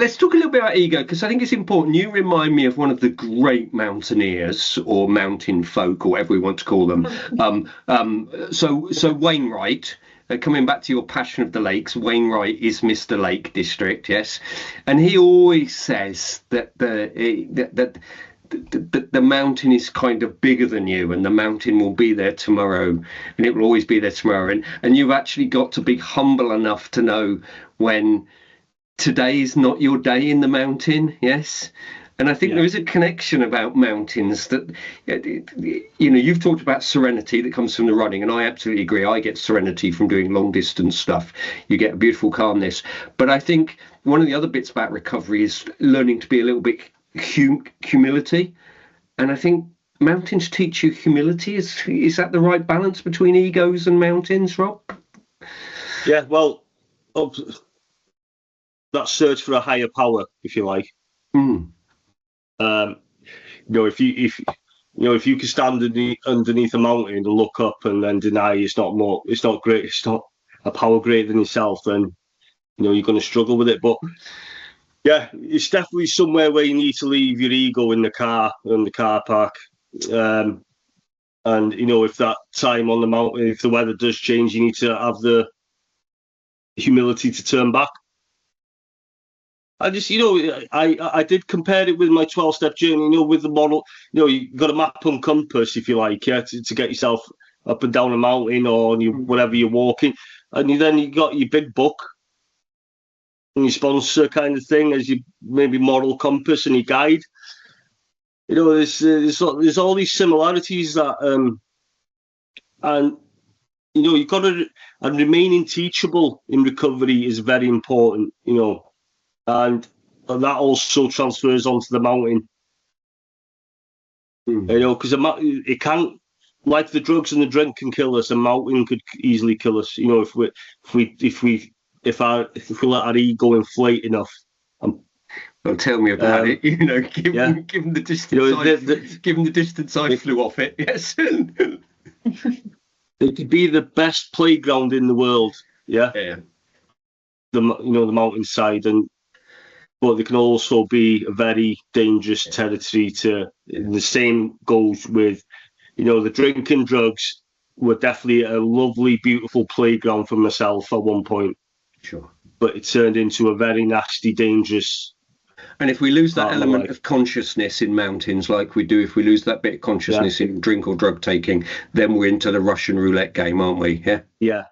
let's talk a little bit about ego, because I think it's important. You remind me of one of the great mountaineers or mountain folk, or whatever we want to call them. So Wainwright. Coming back to your passion of the lakes, Wainwright is Mr. Lake District, yes, and he always says that the mountain is kind of bigger than you, and the mountain will be there tomorrow, and it will always be there tomorrow, and you've actually got to be humble enough to know when today is not your day in the mountain, yes. And I think there is a connection about mountains that, you've talked about serenity that comes from the running, and I absolutely agree. I get serenity from doing long distance stuff. You get a beautiful calmness. But I think one of the other bits about recovery is learning to be a little bit humility. And I think mountains teach you humility. Is that the right balance between egos and mountains, Rob? Yeah, well, that search for a higher power, if you like. If you can stand underneath a mountain and look up and then deny it's not great, it's not a power greater than yourself, then you're going to struggle with it. But yeah, it's definitely somewhere where you need to leave your ego in the car park. And if that time on the mountain, if the weather does change, you need to have the humility to turn back. I just, I did compare it with my 12-step journey, with the model. You've got a map and compass, if you like, to get yourself up and down a mountain or whatever you're walking. And then you got your big book and your sponsor kind of thing as your maybe moral compass and your guide. There's all these similarities that, and you've got to, and remaining teachable in recovery is very important, and that also transfers onto the mountain. Because it can't, like the drugs and the drink can kill us, a mountain could easily kill us. If we let our ego inflate enough. Well, tell me about it. Given the distance, given the distance I flew off it. Yes, it could be the best playground in the world. Yeah. The mountainside, but they can also be a very dangerous territory the same goes with, the drinking drugs were definitely a lovely, beautiful playground for myself at one point. Sure. But it turned into a very nasty, dangerous. And if we lose that element of consciousness in mountains, like we do, if we lose that bit of consciousness in drink or drug taking, then we're into the Russian roulette game, aren't we? Yeah. Yeah.